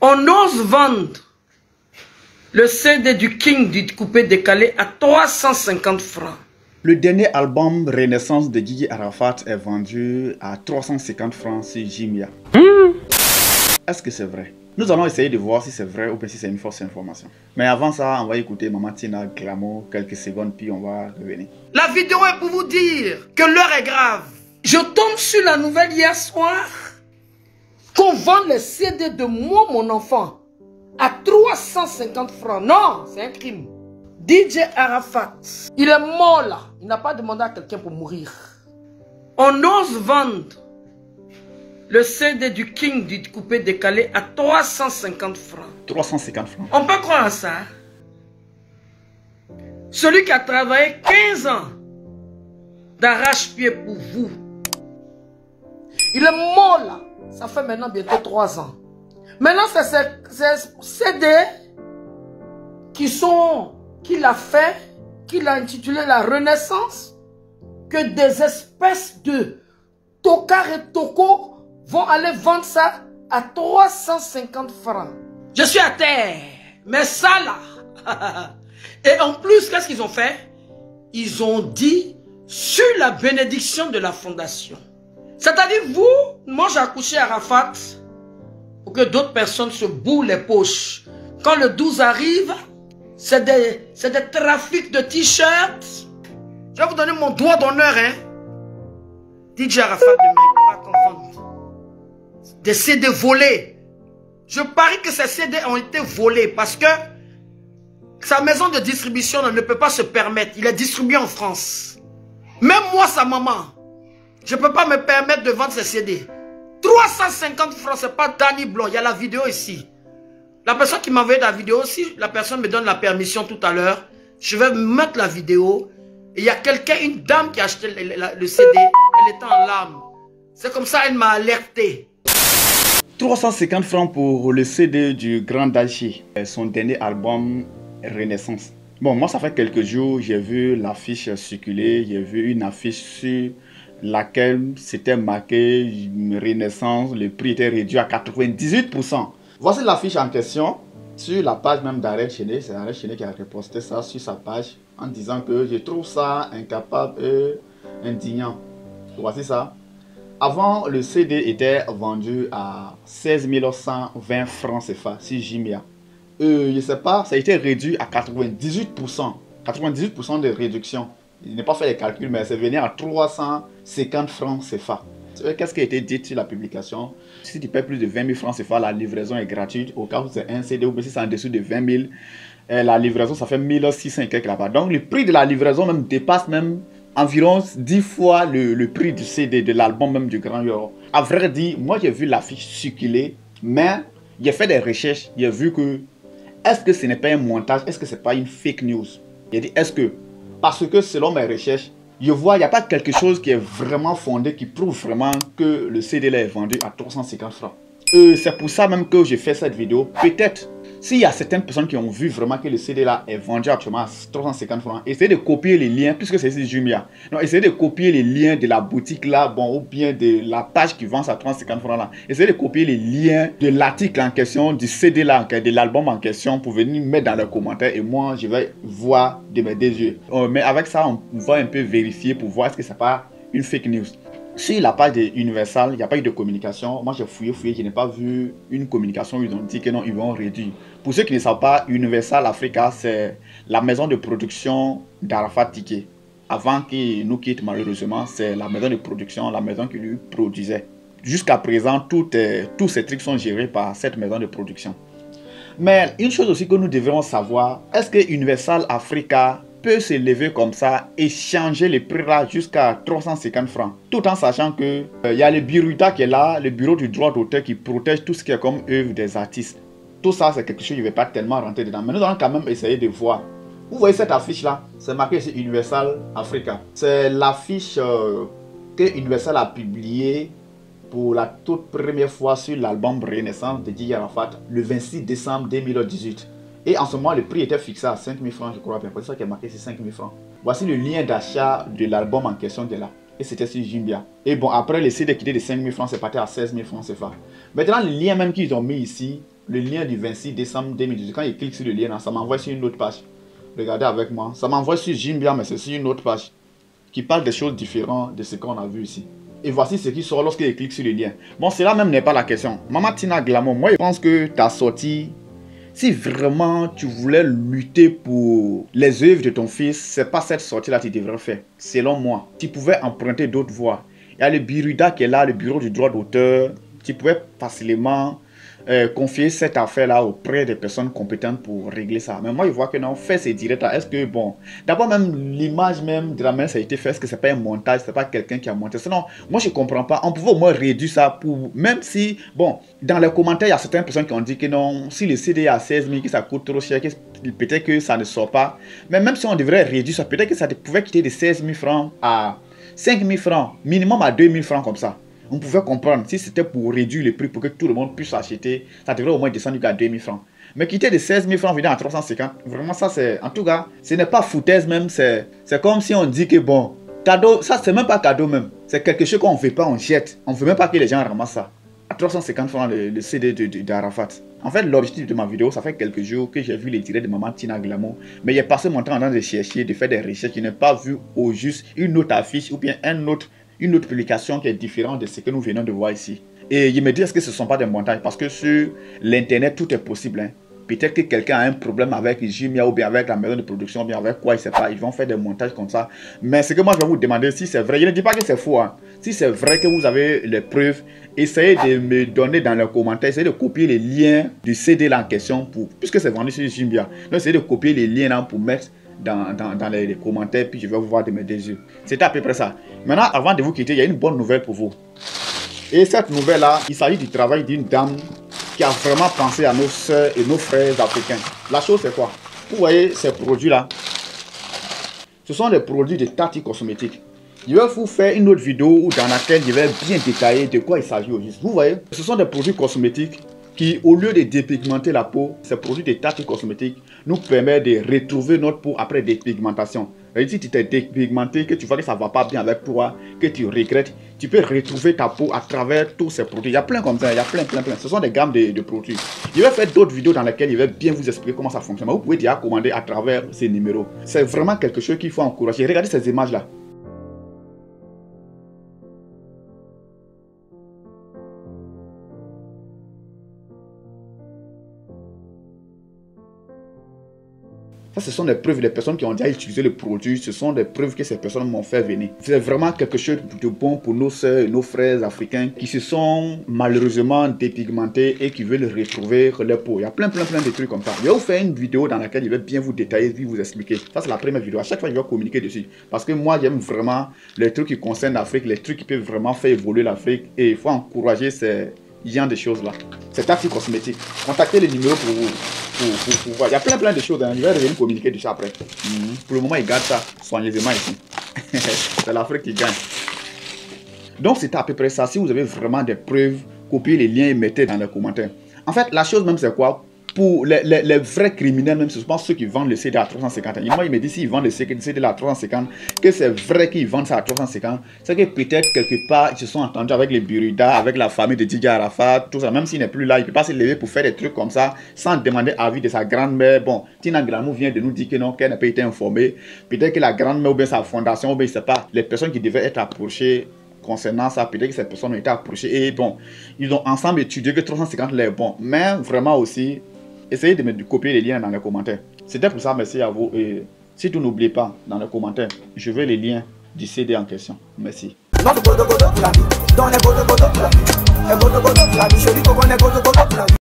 On ose vendre le CD du King du coupé décalé à 350 francs. Le dernier album Renaissance de Didier Arafat est vendu à 350 francs sur Jumia. Est-ce que c'est vrai? Nous allons essayer de voir si c'est vrai ou bien si c'est une fausse information. Mais avant ça, on va écouter Maman Tina Glamour quelques secondes puis on va revenir. La vidéo est pour vous dire que l'heure est grave. Je tombe sur la nouvelle hier soir qu'on vend les CD de moi, mon enfant, à 350 francs. Non, c'est un crime. DJ Arafat, il est mort là. Il n'a pas demandé à quelqu'un pour mourir. On ose vendre le CD du King du coupé décalé à 350 francs. 350 francs. On peut croire à ça. Celui qui a travaillé 15 ans d'arrache-pied pour vous. Il est mort là. Ça fait maintenant bientôt 3 ans. Maintenant, c'est ces CD qu'il a fait, qu'il a intitulé la Renaissance, que des espèces de tocards et tocos vont aller vendre ça à 350 francs. Je suis à terre. Mais ça là. Et en plus, qu'est-ce qu'ils ont fait? Ils ont dit sur la bénédiction de la fondation. C'est-à-dire vous, moi j'ai accouché à Arafat pour que d'autres personnes se bouent les poches. Quand le 12 arrive, c'est des trafics de t-shirts. Je vais vous donner mon doigt d'honneur, hein. DJ Arafat ne mérite pas qu'on vende des CD volés. Je parie que ces CD ont été volés parce que sa maison de distribution ne peut pas se permettre. Il est distribué en France. Même moi, sa maman, je ne peux pas me permettre de vendre ces CD. 350 francs, c'est pas Danny Blanc. Il y a la vidéo ici. La personne qui m'a envoyé la vidéo, si la personne me donne la permission tout à l'heure, je vais mettre la vidéo. Et il y a quelqu'un, une dame qui a acheté le CD. Elle était en larmes. C'est comme ça, elle m'a alerté. 350 francs pour le CD du Grand Dachi, son dernier album Renaissance. Bon, moi ça fait quelques jours, j'ai vu l'affiche circuler, j'ai vu une affiche sur laquelle c'était marqué Renaissance, le prix était réduit à 98%. Voici l'affiche en question sur la page même d'Arrête Chené. C'est Arrête Chené qui a reposté ça sur sa page en disant que je trouve ça incapable et indignant. Voici ça. Avant, le CD était vendu à 16 120 francs CFA sur Jumia. Je ne sais pas, ça a été réduit à 98%. 98% de réduction. Je n'ai pas fait les calculs, mais c'est venu à 350 francs CFA. Qu'est-ce qui a été dit sur la publication? Si tu payes plus de 20 000 francs CFA, la livraison est gratuite. Au cas où c'est un CD ou si c'est en dessous de 20 000, la livraison, ça fait 1600 et quelques là-bas. Donc, le prix de la livraison même dépasse même environ 10 fois le prix du CD, de l'album même du Grand Yoro. À vrai dire, moi j'ai vu l'affiche circuler, mais j'ai fait des recherches, j'ai vu que est-ce que ce n'est pas un montage, est-ce que ce n'est pas une fake news? J'ai dit est-ce que, parce que selon mes recherches, je vois il n'y a pas quelque chose qui est vraiment fondé, qui prouve vraiment que le CD là est vendu à 350 francs. C'est pour ça même que j'ai fait cette vidéo. Peut-être, s'il y a certaines personnes qui ont vu vraiment que le CD là est vendu actuellement à 350 francs, essayez de copier les liens, puisque c'est sur Jumia. Donc essayez de copier les liens de la boutique là, bon, ou bien de la page qui vend à 350 francs là. Essayez de copier les liens de l'article en question, du CD là, de l'album en question, pour venir mettre dans les commentaires. Et moi, je vais voir de mes deux yeux. Mais avec ça, on va un peu vérifier pour voir est-ce que c'est pas une fake news. Sur la page de Universal, il n'y a pas eu de communication. Moi, j'ai fouillé, je n'ai pas vu une communication où ils ont dit que non, ils vont réduire. Pour ceux qui ne savent pas, Universal Africa, c'est la maison de production d'Arafat Tiké. Avant qu'il nous quitte, malheureusement, c'est la maison de production, la maison qui lui produisait. Jusqu'à présent, tous ces trucs sont gérés par cette maison de production. Mais une chose aussi que nous devrions savoir, est-ce que Universal Africa peut se lever comme ça et changer les prix là jusqu'à 350 francs, tout en sachant que il y a le Biruta qui est là, le bureau du droit d'auteur qui protège tout ce qui est comme œuvre des artistes. Tout ça, c'est quelque chose, je ne vais pas tellement rentrer dedans, mais nous allons quand même essayer de voir. Vous voyez cette affiche là, c'est marqué ici Universal Africa. C'est l'affiche que Universal a publiée pour la toute première fois sur l'album Renaissance de Didier Arafat le 26 décembre 2018. Et en ce moment, le prix était fixé à 5 000 francs, je crois. C'est ça qui est marqué, c'est 5 000 francs. Voici le lien d'achat de l'album en question de là. Et c'était sur Jumia. Et bon, après, le CD qui était de 5 000 francs, c'est parti à 16 000 francs CFA. Maintenant, le lien même qu'ils ont mis ici, le lien du 26 décembre 2018. Quand il clique sur le lien, ça m'envoie sur une autre page. Regardez avec moi. Ça m'envoie sur Jimbia, mais c'est sur une autre page qui parle des choses différentes de ce qu'on a vu ici. Et voici ce qui sort lorsqu'il clique sur le lien. Bon, cela même n'est pas la question. Maman Tina Glamour, moi je pense que ta sortie, si vraiment tu voulais lutter pour les œuvres de ton fils, c'est pas cette sortie-là que tu devrais faire. Selon moi, tu pouvais emprunter d'autres voies. Il y a le Biruda qui est là, le bureau du droit d'auteur. Tu pouvais facilement confier cette affaire-là auprès des personnes compétentes pour régler ça. Mais moi, je vois que non, fait ces directs. Est-ce que, bon, d'abord même l'image même de la manière ça a été fait, est-ce que c'est pas un montage, c'est pas quelqu'un qui a monté. Sinon, moi, je comprends pas. On pouvait au moins réduire ça pour, même si, bon, dans les commentaires, il y a certaines personnes qui ont dit que non, si le CD est à 16 000, que ça coûte trop cher, peut-être que ça ne sort pas. Mais même si on devrait réduire ça, peut-être que ça pouvait quitter de 16 000 francs à 5 000 francs, minimum à 2 000 francs comme ça. On pouvait comprendre, si c'était pour réduire le prix, pour que tout le monde puisse acheter, ça devrait au moins descendre jusqu'à 2 000 francs. Mais quitter de 16 000 francs, venir à 350, vraiment ça c'est, en tout cas, ce n'est pas foutaise même, c'est comme si on dit que bon, cadeau, ça c'est même pas cadeau même, c'est quelque chose qu'on ne fait pas, on jette, on ne veut même pas que les gens ramassent ça. À 350 francs le CD d'Arafat. En fait, l'objectif de ma vidéo, ça fait quelques jours que j'ai vu les directs de Maman Tina Glamour, mais j'ai passé mon temps en train de chercher, de faire des recherches, je n'ai pas vu au juste une autre affiche ou bien une autre publication qui est différente de ce que nous venons de voir ici. Et il me dit, est-ce que ce ne sont pas des montages? Parce que sur l'internet, tout est possible. Hein. Peut-être que quelqu'un a un problème avec Jumia ou bien avec la maison de production ou bien avec quoi, il ne sait pas. Ils vont faire des montages comme ça. Mais ce que moi, je vais vous demander, si c'est vrai, je ne dis pas que c'est faux. Hein. Si c'est vrai que vous avez les preuves, essayez de me donner dans les commentaires, essayez de copier les liens du CD là en question, puisque c'est vendu sur Jumia. Donc, essayez de copier les liens là pour mettre dans les commentaires, puis je vais vous voir de mes yeux. C'était à peu près ça. Maintenant, avant de vous quitter, il y a une bonne nouvelle pour vous. Et cette nouvelle-là, il s'agit du travail d'une dame qui a vraiment pensé à nos soeurs et nos frères africains. La chose, c'est quoi? Vous voyez ces produits-là? Ce sont des produits de Tati Cosmétiques. Je vais vous faire une autre vidéo dans laquelle je vais bien détailler de quoi il s'agit au juste. Vous voyez, ce sont des produits cosmétiques qui, au lieu de dépigmenter la peau, ces produits de Tati Cosmétiques nous permettent de retrouver notre peau après dépigmentation. Et si tu t'es dépigmenté, que tu vois que ça ne va pas bien avec toi, que tu regrettes, tu peux retrouver ta peau à travers tous ces produits. Il y a plein comme ça, il y a plein. Ce sont des gammes de produits. Je vais faire d'autres vidéos dans lesquelles je vais bien vous expliquer comment ça fonctionne. Vous pouvez déjà commander à travers ces numéros. C'est vraiment quelque chose qu'il faut encourager. Regardez ces images-là. Ça, ce sont des preuves des personnes qui ont déjà utilisé le produit. Ce sont des preuves que ces personnes m'ont fait venir. C'est vraiment quelque chose de bon pour nos soeurs et nos frères africains qui se sont malheureusement dépigmentés et qui veulent retrouver leur peau. Il y a plein de trucs comme ça. Je vais vous faire une vidéo dans laquelle je vais bien vous détailler, vous expliquer. Ça, c'est la première vidéo. À chaque fois, je vais communiquer dessus. Parce que moi, j'aime vraiment les trucs qui concernent l'Afrique, les trucs qui peuvent vraiment faire évoluer l'Afrique. Et il faut encourager ces genre de choses là. C'est Tati Cosmétiques. Contactez les numéros pour voir. Il y a plein de choses. Hein. Je vais revenir communiquer dessus après. Pour le moment, ils gardent ça soigneusement ici. C'est l'Afrique qui gagne. Donc, c'est à peu près ça. Si vous avez vraiment des preuves, copiez les liens et mettez dans les commentaires. En fait, la chose même, c'est quoi? Pour les vrais criminels, même, ce sont ceux qui vendent le CD à 350. Et moi, il me dit, s'ils vendent le CD à 350, que c'est vrai qu'ils vendent ça à 350, c'est que peut-être quelque part, ils se sont entendus avec les Biruda, avec la famille de Didier Arafat, tout ça. Même s'il n'est plus là, il ne peut pas se lever pour faire des trucs comme ça, sans demander avis de sa grand-mère. Bon, Tina Glamour vient de nous dire que non, qu'elle n'a pas été informée. Peut-être que la grand-mère ou bien sa fondation, ou bien, je ne sais pas, les personnes qui devaient être approchées concernant ça, peut-être que ces personnes ont été approchées. Et bon, ils ont ensemble étudié que 350 l'air bon. Mais vraiment aussi, essayez de me copier les liens dans les commentaires. C'était pour ça, merci à vous. Et surtout, n'oubliez pas, dans les commentaires, je veux les liens du CD en question. Merci.